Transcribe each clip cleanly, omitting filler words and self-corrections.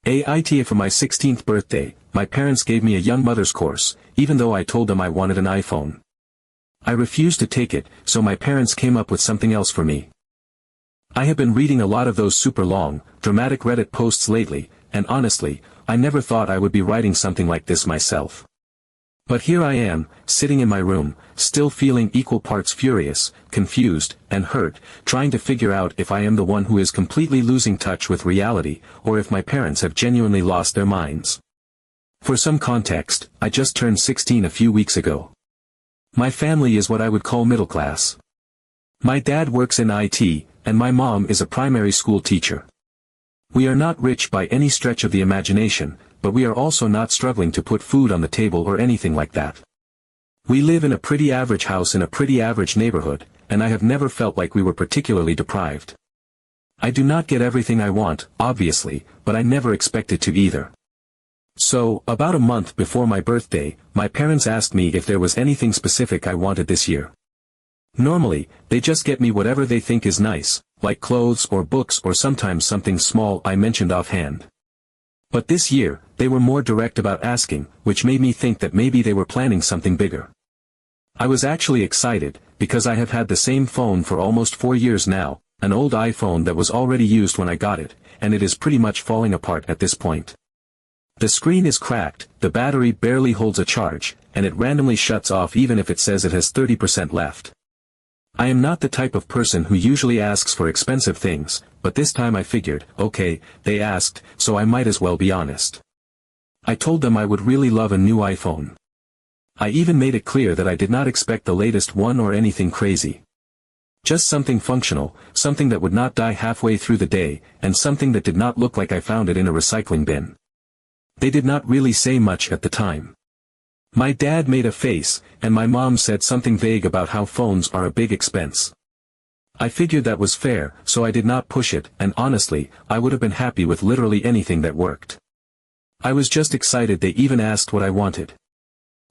AITA for my 16th birthday, my parents gave me a young mother's course, even though I told them I wanted an iPhone. I refused to take it, so my parents came up with something else for me. I have been reading a lot of those super long, dramatic Reddit posts lately, and honestly, I never thought I would be writing something like this myself. But here I am, sitting in my room, still feeling equal parts furious, confused, and hurt, trying to figure out if I am the one who is completely losing touch with reality, or if my parents have genuinely lost their minds. For some context, I just turned 16 a few weeks ago. My family is what I would call middle class. My dad works in IT, and my mom is a primary school teacher. We are not rich by any stretch of the imagination, but we are also not struggling to put food on the table or anything like that. We live in a pretty average house in a pretty average neighborhood, and I have never felt like we were particularly deprived. I do not get everything I want, obviously, but I never expected to either. So, about a month before my birthday, my parents asked me if there was anything specific I wanted this year. Normally, they just get me whatever they think is nice, like clothes or books or sometimes something small I mentioned offhand. But this year, they were more direct about asking, which made me think that maybe they were planning something bigger. I was actually excited, because I have had the same phone for almost 4 years now, an old iPhone that was already used when I got it, and it is pretty much falling apart at this point. The screen is cracked, the battery barely holds a charge, and it randomly shuts off even if it says it has 30% left. I am not the type of person who usually asks for expensive things, but this time I figured, okay, they asked, so I might as well be honest. I told them I would really love a new iPhone. I even made it clear that I did not expect the latest one or anything crazy. Just something functional, something that would not die halfway through the day, and something that did not look like I found it in a recycling bin. They did not really say much at the time. My dad made a face, and my mom said something vague about how phones are a big expense. I figured that was fair, so I did not push it, and honestly, I would have been happy with literally anything that worked. I was just excited they even asked what I wanted.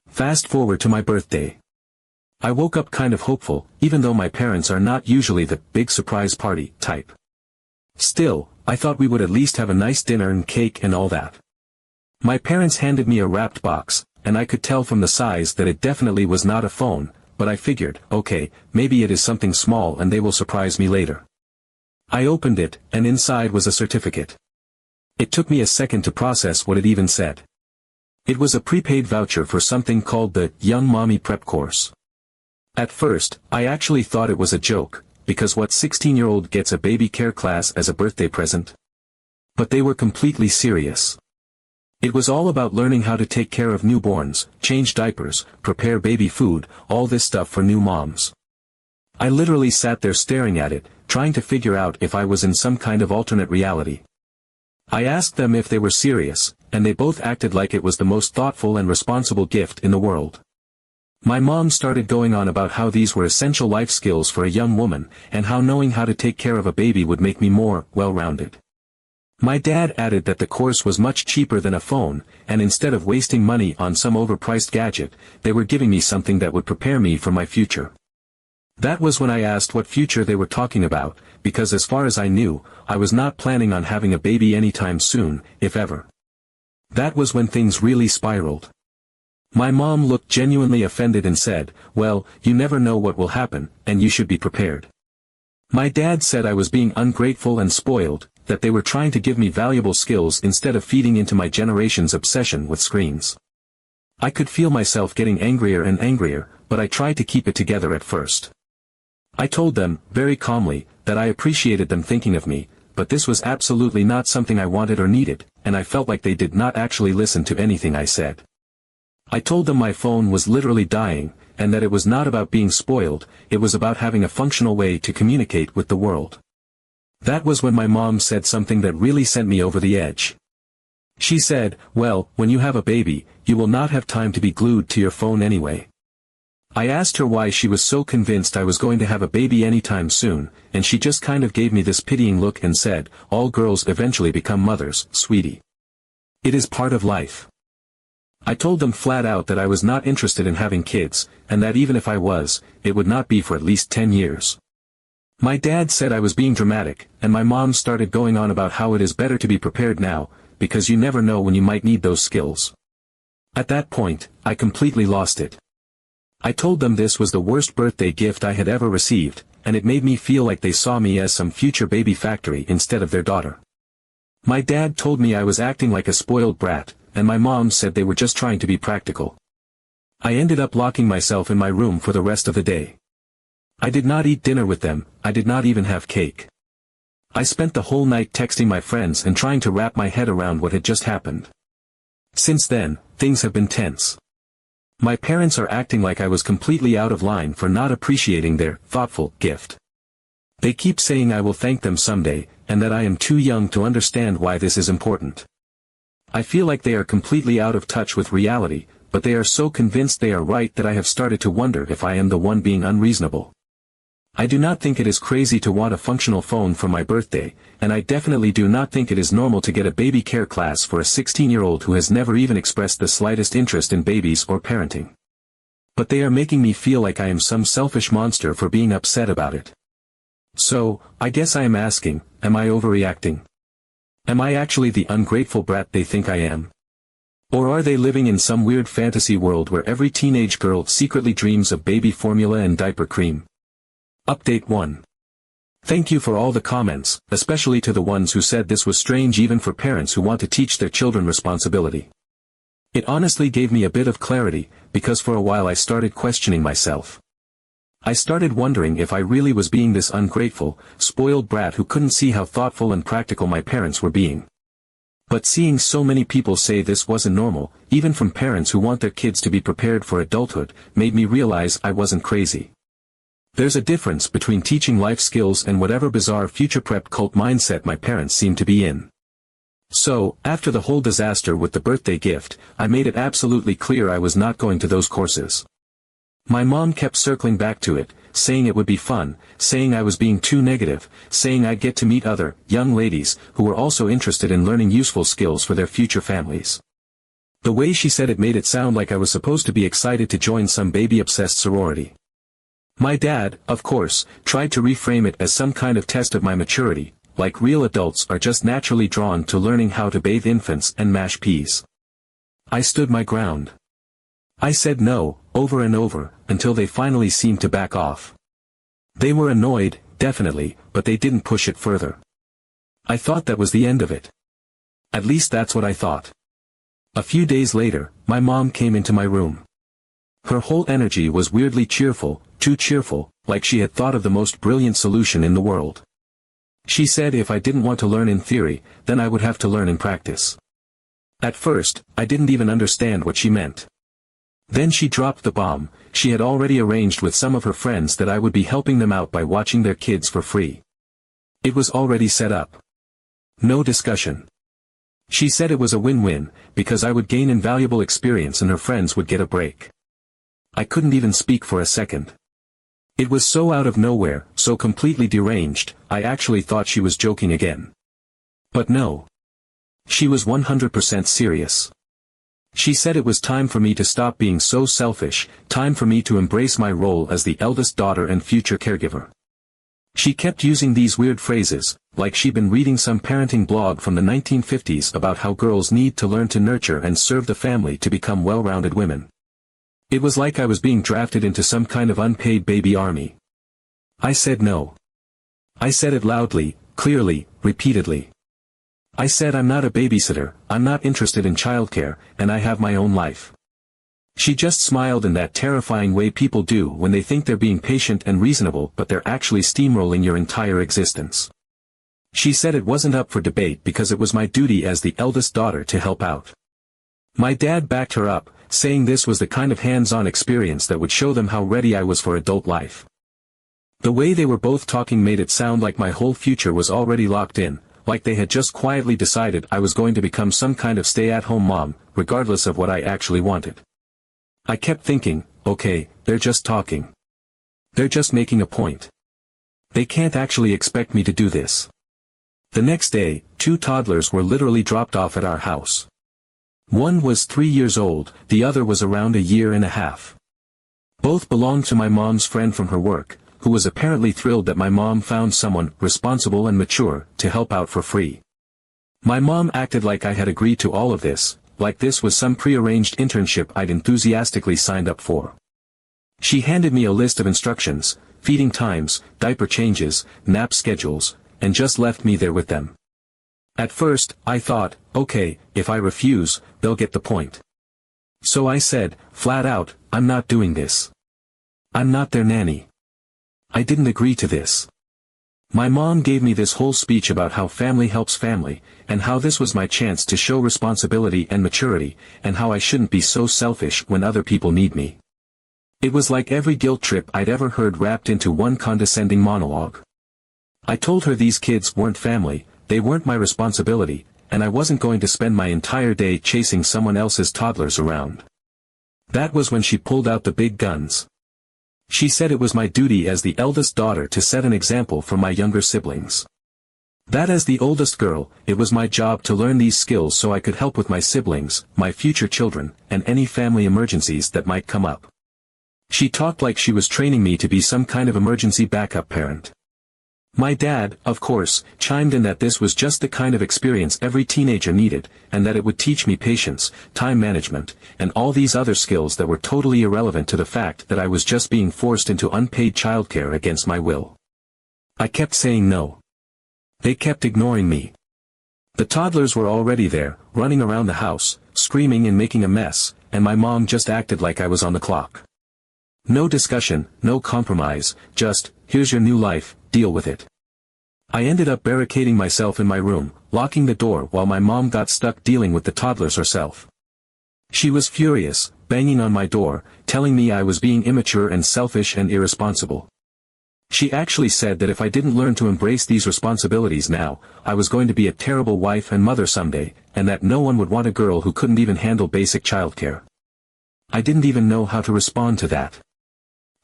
Fast forward to my birthday. I woke up kind of hopeful, even though my parents are not usually the big surprise party type. Still, I thought we would at least have a nice dinner and cake and all that. My parents handed me a wrapped box, and I could tell from the size that it definitely was not a phone, but I figured, okay, maybe it is something small and they will surprise me later. I opened it, and inside was a certificate. It took me a second to process what it even said. It was a prepaid voucher for something called the Young Mommy Prep course. At first, I actually thought it was a joke, because what 16-year-old gets a baby care class as a birthday present? But they were completely serious. It was all about learning how to take care of newborns, change diapers, prepare baby food, all this stuff for new moms. I literally sat there staring at it, trying to figure out if I was in some kind of alternate reality. I asked them if they were serious, and they both acted like it was the most thoughtful and responsible gift in the world. My mom started going on about how these were essential life skills for a young woman, and how knowing how to take care of a baby would make me more well-rounded. My dad added that the course was much cheaper than a phone, and instead of wasting money on some overpriced gadget, they were giving me something that would prepare me for my future. That was when I asked what future they were talking about, because as far as I knew, I was not planning on having a baby anytime soon, if ever. That was when things really spiraled. My mom looked genuinely offended and said, well, you never know what will happen, and you should be prepared. My dad said I was being ungrateful and spoiled, that they were trying to give me valuable skills instead of feeding into my generation's obsession with screens. I could feel myself getting angrier and angrier, but I tried to keep it together at first. I told them, very calmly, that I appreciated them thinking of me, but this was absolutely not something I wanted or needed, and I felt like they did not actually listen to anything I said. I told them my phone was literally dying, and that it was not about being spoiled, it was about having a functional way to communicate with the world. That was when my mom said something that really sent me over the edge. She said, well, when you have a baby, you will not have time to be glued to your phone anyway. I asked her why she was so convinced I was going to have a baby anytime soon, and she just kind of gave me this pitying look and said, all girls eventually become mothers, sweetie. It is part of life. I told them flat out that I was not interested in having kids, and that even if I was, it would not be for at least 10 years. My dad said I was being dramatic, and my mom started going on about how it is better to be prepared now, because you never know when you might need those skills. At that point, I completely lost it. I told them this was the worst birthday gift I had ever received, and it made me feel like they saw me as some future baby factory instead of their daughter. My dad told me I was acting like a spoiled brat, and my mom said they were just trying to be practical. I ended up locking myself in my room for the rest of the day. I did not eat dinner with them, I did not even have cake. I spent the whole night texting my friends and trying to wrap my head around what had just happened. Since then, things have been tense. My parents are acting like I was completely out of line for not appreciating their thoughtful gift. They keep saying I will thank them someday, and that I am too young to understand why this is important. I feel like they are completely out of touch with reality, but they are so convinced they are right that I have started to wonder if I am the one being unreasonable. I do not think it is crazy to want a functional phone for my birthday, and I definitely do not think it is normal to get a baby care class for a 16-year-old who has never even expressed the slightest interest in babies or parenting. But they are making me feel like I am some selfish monster for being upset about it. So, I guess I am asking, am I overreacting? Am I actually the ungrateful brat they think I am? Or are they living in some weird fantasy world where every teenage girl secretly dreams of baby formula and diaper cream? Update 1. Thank you for all the comments, especially to the ones who said this was strange even for parents who want to teach their children responsibility. It honestly gave me a bit of clarity, because for a while I started questioning myself. I started wondering if I really was being this ungrateful, spoiled brat who couldn't see how thoughtful and practical my parents were being. But seeing so many people say this wasn't normal, even from parents who want their kids to be prepared for adulthood, made me realize I wasn't crazy. There's a difference between teaching life skills and whatever bizarre future prep cult mindset my parents seem to be in. So, after the whole disaster with the birthday gift, I made it absolutely clear I was not going to those courses. My mom kept circling back to it, saying it would be fun, saying I was being too negative, saying I'd get to meet other, young ladies, who were also interested in learning useful skills for their future families. The way she said it made it sound like I was supposed to be excited to join some baby-obsessed sorority. My dad, of course, tried to reframe it as some kind of test of my maturity, like real adults are just naturally drawn to learning how to bathe infants and mash peas. I stood my ground. I said no, over and over, until they finally seemed to back off. They were annoyed, definitely, but they didn't push it further. I thought that was the end of it. At least that's what I thought. A few days later, my mom came into my room. Her whole energy was weirdly cheerful, too cheerful, like she had thought of the most brilliant solution in the world. She said if I didn't want to learn in theory, then I would have to learn in practice. At first, I didn't even understand what she meant. Then she dropped the bomb. She had already arranged with some of her friends that I would be helping them out by watching their kids for free. It was already set up. No discussion. She said it was a win-win, because I would gain invaluable experience and her friends would get a break. I couldn't even speak for a second. It was so out of nowhere, so completely deranged, I actually thought she was joking again. But no. She was 100% serious. She said it was time for me to stop being so selfish, time for me to embrace my role as the eldest daughter and future caregiver. She kept using these weird phrases, like she'd been reading some parenting blog from the 1950s about how girls need to learn to nurture and serve the family to become well-rounded women. It was like I was being drafted into some kind of unpaid baby army. I said no. I said it loudly, clearly, repeatedly. I said I'm not a babysitter, I'm not interested in childcare, and I have my own life. She just smiled in that terrifying way people do when they think they're being patient and reasonable but they're actually steamrolling your entire existence. She said it wasn't up for debate because it was my duty as the eldest daughter to help out. My dad backed her up, saying this was the kind of hands-on experience that would show them how ready I was for adult life. The way they were both talking made it sound like my whole future was already locked in, like they had just quietly decided I was going to become some kind of stay-at-home mom, regardless of what I actually wanted. I kept thinking, okay, they're just talking. They're just making a point. They can't actually expect me to do this. The next day, 2 toddlers were literally dropped off at our house. One was 3 years old, the other was around a year and a half. Both belonged to my mom's friend from her work, who was apparently thrilled that my mom found someone responsible and mature to help out for free. My mom acted like I had agreed to all of this, like this was some prearranged internship I'd enthusiastically signed up for. She handed me a list of instructions, feeding times, diaper changes, nap schedules, and just left me there with them. At first, I thought, okay, if I refuse, they'll get the point. So I said, flat out, I'm not doing this. I'm not their nanny. I didn't agree to this. My mom gave me this whole speech about how family helps family, and how this was my chance to show responsibility and maturity, and how I shouldn't be so selfish when other people need me. It was like every guilt trip I'd ever heard wrapped into one condescending monologue. I told her these kids weren't family, they weren't my responsibility, and I wasn't going to spend my entire day chasing someone else's toddlers around. That was when she pulled out the big guns. She said it was my duty as the eldest daughter to set an example for my younger siblings. That as the oldest girl, it was my job to learn these skills so I could help with my siblings, my future children, and any family emergencies that might come up. She talked like she was training me to be some kind of emergency backup parent. My dad, of course, chimed in that this was just the kind of experience every teenager needed, and that it would teach me patience, time management, and all these other skills that were totally irrelevant to the fact that I was just being forced into unpaid childcare against my will. I kept saying no. They kept ignoring me. The toddlers were already there, running around the house, screaming and making a mess, and my mom just acted like I was on the clock. No discussion, no compromise, just, here's your new life, deal with it. I ended up barricading myself in my room, locking the door while my mom got stuck dealing with the toddlers herself. She was furious, banging on my door, telling me I was being immature and selfish and irresponsible. She actually said that if I didn't learn to embrace these responsibilities now, I was going to be a terrible wife and mother someday, and that no one would want a girl who couldn't even handle basic childcare. I didn't even know how to respond to that.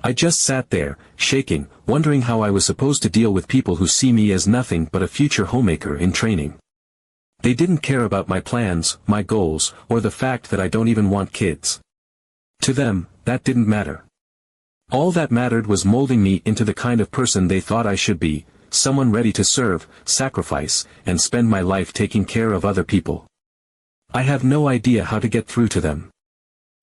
I just sat there, shaking, wondering how I was supposed to deal with people who see me as nothing but a future homemaker in training. They didn't care about my plans, my goals, or the fact that I don't even want kids. To them, that didn't matter. All that mattered was molding me into the kind of person they thought I should be, someone ready to serve, sacrifice, and spend my life taking care of other people. I have no idea how to get through to them.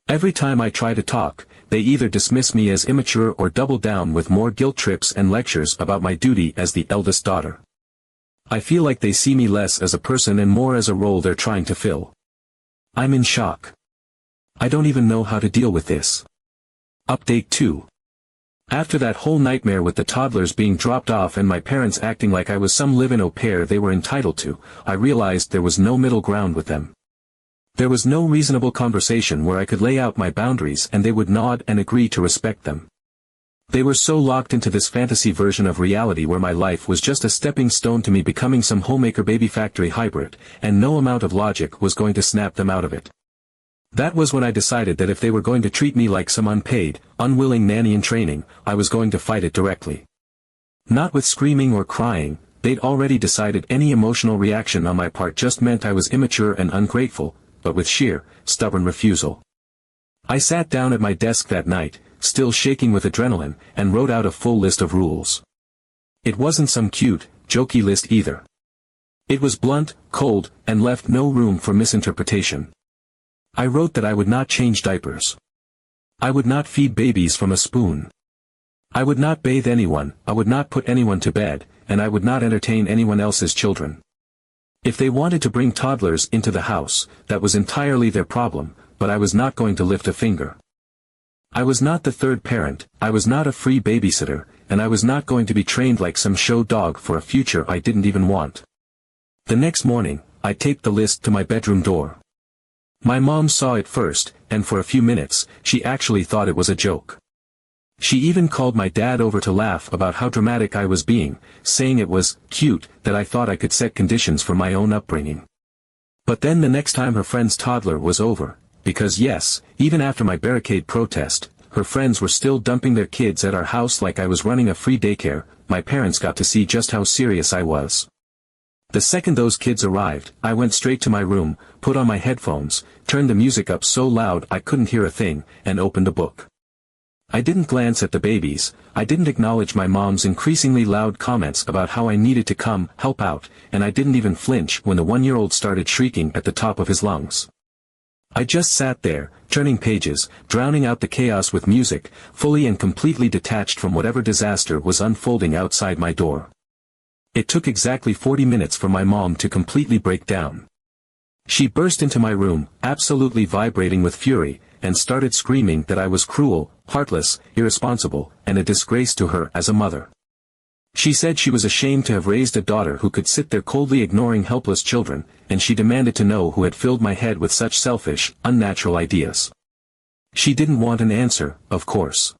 Every time I try to talk, they either dismiss me as immature or double down with more guilt trips and lectures about my duty as the eldest daughter. I feel like they see me less as a person and more as a role they're trying to fill. I'm in shock. I don't even know how to deal with this. Update 2. After that whole nightmare with the toddlers being dropped off and my parents acting like I was some live-in au pair they were entitled to, I realized there was no middle ground with them. There was no reasonable conversation where I could lay out my boundaries and they would nod and agree to respect them. They were so locked into this fantasy version of reality where my life was just a stepping stone to me becoming some homemaker baby factory hybrid, and no amount of logic was going to snap them out of it. That was when I decided that if they were going to treat me like some unpaid, unwilling nanny in training, I was going to fight it directly. Not with screaming or crying, they'd already decided any emotional reaction on my part just meant I was immature and ungrateful, but with sheer, stubborn refusal. I sat down at my desk that night, still shaking with adrenaline, and wrote out a full list of rules. It wasn't some cute, jokey list either. It was blunt, cold, and left no room for misinterpretation. I wrote that I would not change diapers. I would not feed babies from a spoon. I would not bathe anyone, I would not put anyone to bed, and I would not entertain anyone else's children. If they wanted to bring toddlers into the house, that was entirely their problem, but I was not going to lift a finger. I was not the third parent, I was not a free babysitter, and I was not going to be trained like some show dog for a future I didn't even want. The next morning, I taped the list to my bedroom door. My mom saw it first, and for a few minutes, she actually thought it was a joke. She even called my dad over to laugh about how dramatic I was being, saying it was cute that I thought I could set conditions for my own upbringing. But then the next time her friend's toddler was over, because yes, even after my barricade protest, her friends were still dumping their kids at our house like I was running a free daycare, my parents got to see just how serious I was. The second those kids arrived, I went straight to my room, put on my headphones, turned the music up so loud I couldn't hear a thing, and opened a book. I didn't glance at the babies, I didn't acknowledge my mom's increasingly loud comments about how I needed to come help out, and I didn't even flinch when the 1-year-old started shrieking at the top of his lungs. I just sat there, turning pages, drowning out the chaos with music, fully and completely detached from whatever disaster was unfolding outside my door. It took exactly 40 minutes for my mom to completely break down. She burst into my room, absolutely vibrating with fury, and started screaming that I was cruel, heartless, irresponsible, and a disgrace to her as a mother. She said she was ashamed to have raised a daughter who could sit there coldly ignoring helpless children, and she demanded to know who had filled my head with such selfish, unnatural ideas. She didn't want an answer, of course.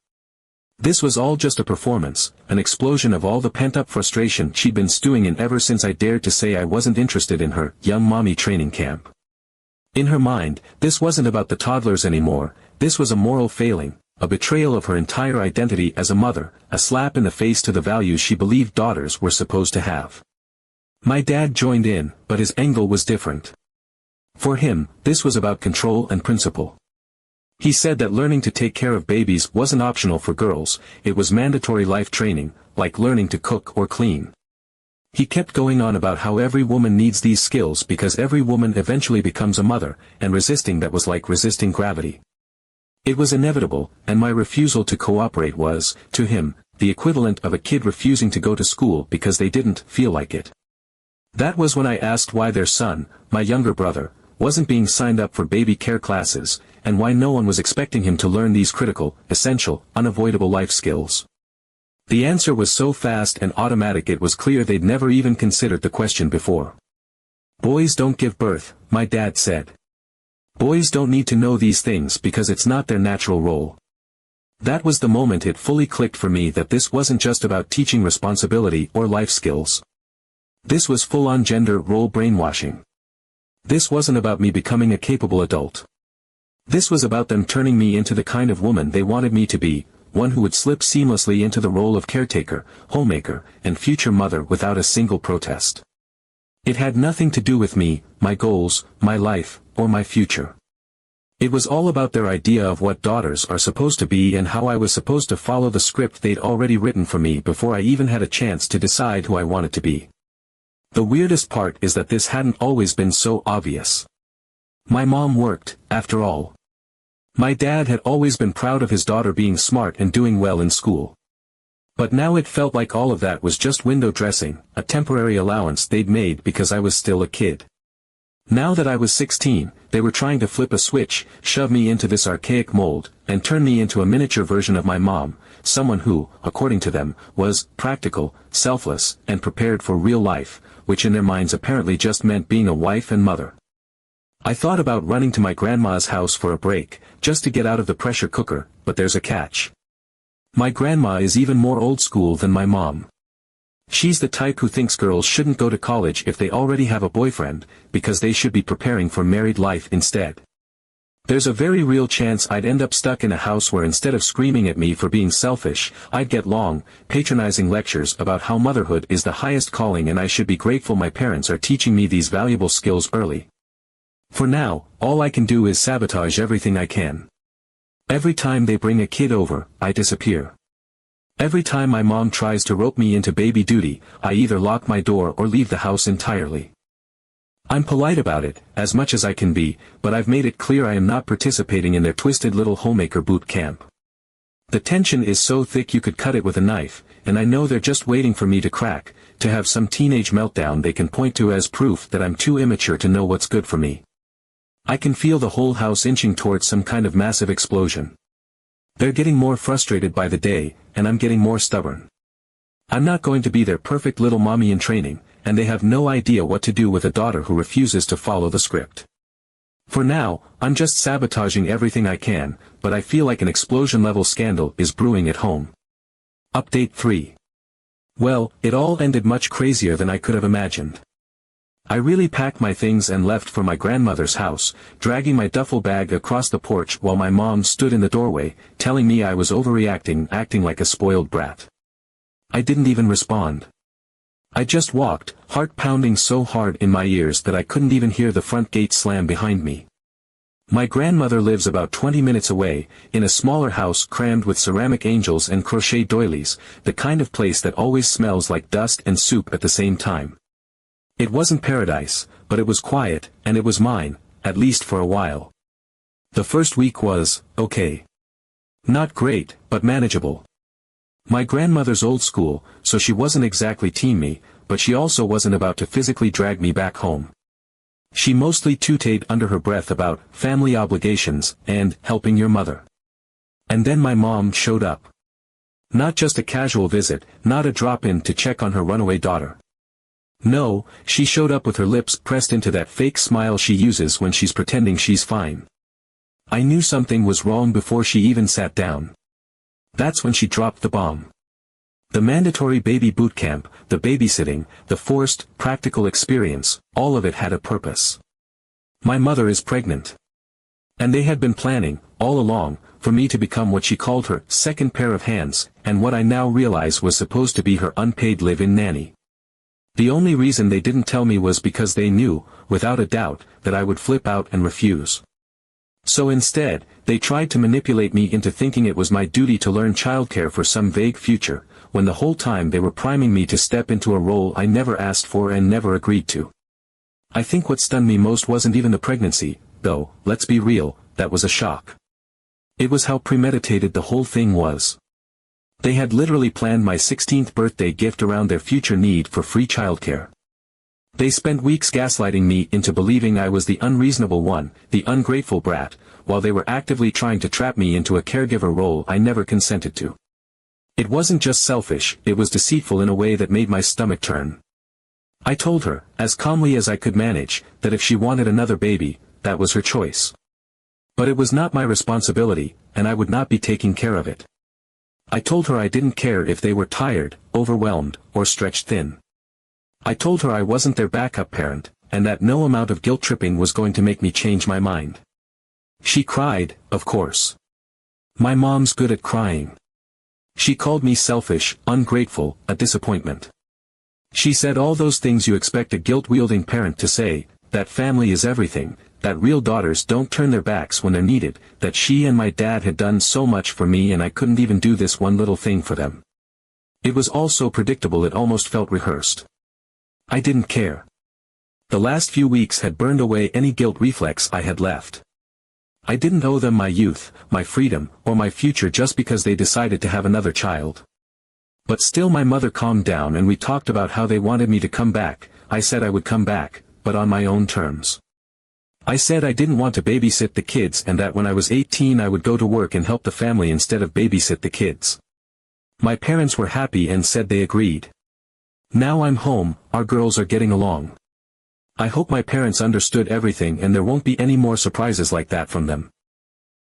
This was all just a performance, an explosion of all the pent-up frustration she'd been stewing in ever since I dared to say I wasn't interested in her young mommy training camp. In her mind, this wasn't about the toddlers anymore, this was a moral failing, a betrayal of her entire identity as a mother, a slap in the face to the values she believed daughters were supposed to have. My dad joined in, but his angle was different. For him, this was about control and principle. He said that learning to take care of babies wasn't optional for girls, it was mandatory life training, like learning to cook or clean. He kept going on about how every woman needs these skills because every woman eventually becomes a mother, and resisting that was like resisting gravity. It was inevitable, and my refusal to cooperate was, to him, the equivalent of a kid refusing to go to school because they didn't feel like it. That was when I asked why their son, my younger brother, wasn't being signed up for baby care classes, and why no one was expecting him to learn these critical, essential, unavoidable life skills. The answer was so fast and automatic it was clear they'd never even considered the question before. Boys don't give birth, my dad said. Boys don't need to know these things because it's not their natural role. That was the moment it fully clicked for me that this wasn't just about teaching responsibility or life skills. This was full-on gender role brainwashing. This wasn't about me becoming a capable adult. This was about them turning me into the kind of woman they wanted me to be, one who would slip seamlessly into the role of caretaker, homemaker, and future mother without a single protest. It had nothing to do with me, my goals, my life, or my future. It was all about their idea of what daughters are supposed to be and how I was supposed to follow the script they'd already written for me before I even had a chance to decide who I wanted to be. The weirdest part is that this hadn't always been so obvious. My mom worked, after all. My dad had always been proud of his daughter being smart and doing well in school. But now it felt like all of that was just window dressing, a temporary allowance they'd made because I was still a kid. Now that I was 16, they were trying to flip a switch, shove me into this archaic mold, and turn me into a miniature version of my mom, someone who, according to them, was practical, selfless, and prepared for real life, which in their minds apparently just meant being a wife and mother. I thought about running to my grandma's house for a break, just to get out of the pressure cooker, but there's a catch. My grandma is even more old school than my mom. She's the type who thinks girls shouldn't go to college if they already have a boyfriend, because they should be preparing for married life instead. There's a very real chance I'd end up stuck in a house where instead of screaming at me for being selfish, I'd get long, patronizing lectures about how motherhood is the highest calling and I should be grateful my parents are teaching me these valuable skills early. For now, all I can do is sabotage everything I can. Every time they bring a kid over, I disappear. Every time my mom tries to rope me into baby duty, I either lock my door or leave the house entirely. I'm polite about it, as much as I can be, but I've made it clear I am not participating in their twisted little homemaker boot camp. The tension is so thick you could cut it with a knife, and I know they're just waiting for me to crack, to have some teenage meltdown they can point to as proof that I'm too immature to know what's good for me. I can feel the whole house inching towards some kind of massive explosion. They're getting more frustrated by the day, and I'm getting more stubborn. I'm not going to be their perfect little mommy in training, and they have no idea what to do with a daughter who refuses to follow the script. For now, I'm just sabotaging everything I can, but I feel like an explosion-level scandal is brewing at home. Update 3. Well, it all ended much crazier than I could have imagined. I really packed my things and left for my grandmother's house, dragging my duffel bag across the porch while my mom stood in the doorway, telling me I was overreacting, acting like a spoiled brat. I didn't even respond. I just walked, heart pounding so hard in my ears that I couldn't even hear the front gate slam behind me. My grandmother lives about 20 minutes away, in a smaller house crammed with ceramic angels and crochet doilies, the kind of place that always smells like dust and soup at the same time. It wasn't paradise, but it was quiet, and it was mine, at least for a while. The first week was, okay. Not great, but manageable. My grandmother's old school, so she wasn't exactly teen me, but she also wasn't about to physically drag me back home. She mostly tooted under her breath about family obligations and helping your mother. And then my mom showed up. Not just a casual visit, not a drop-in to check on her runaway daughter. No, she showed up with her lips pressed into that fake smile she uses when she's pretending she's fine. I knew something was wrong before she even sat down. That's when she dropped the bomb. The mandatory baby boot camp, the babysitting, the forced, practical experience, all of it had a purpose. My mother is pregnant. And they had been planning, all along, for me to become what she called her second pair of hands, and what I now realize was supposed to be her unpaid live-in nanny. The only reason they didn't tell me was because they knew, without a doubt, that I would flip out and refuse. So instead, they tried to manipulate me into thinking it was my duty to learn childcare for some vague future, when the whole time they were priming me to step into a role I never asked for and never agreed to. I think what stunned me most wasn't even the pregnancy, though, let's be real, that was a shock. It was how premeditated the whole thing was. They had literally planned my 16th birthday gift around their future need for free childcare. They spent weeks gaslighting me into believing I was the unreasonable one, the ungrateful brat, while they were actively trying to trap me into a caregiver role I never consented to. It wasn't just selfish, it was deceitful in a way that made my stomach turn. I told her, as calmly as I could manage, that if she wanted another baby, that was her choice. But it was not my responsibility, and I would not be taking care of it. I told her I didn't care if they were tired, overwhelmed, or stretched thin. I told her I wasn't their backup parent, and that no amount of guilt-tripping was going to make me change my mind. She cried, of course. My mom's good at crying. She called me selfish, ungrateful, a disappointment. She said all those things you expect a guilt-wielding parent to say, that family is everything, that real daughters don't turn their backs when they're needed, that she and my dad had done so much for me and I couldn't even do this one little thing for them. It was all so predictable it almost felt rehearsed. I didn't care. The last few weeks had burned away any guilt reflex I had left. I didn't owe them my youth, my freedom, or my future just because they decided to have another child. But still my mother calmed down and we talked about how they wanted me to come back. I said I would come back, but on my own terms. I said I didn't want to babysit the kids and that when I was 18 I would go to work and help the family instead of babysit the kids. My parents were happy and said they agreed. Now I'm home, our girls are getting along. I hope my parents understood everything and there won't be any more surprises like that from them.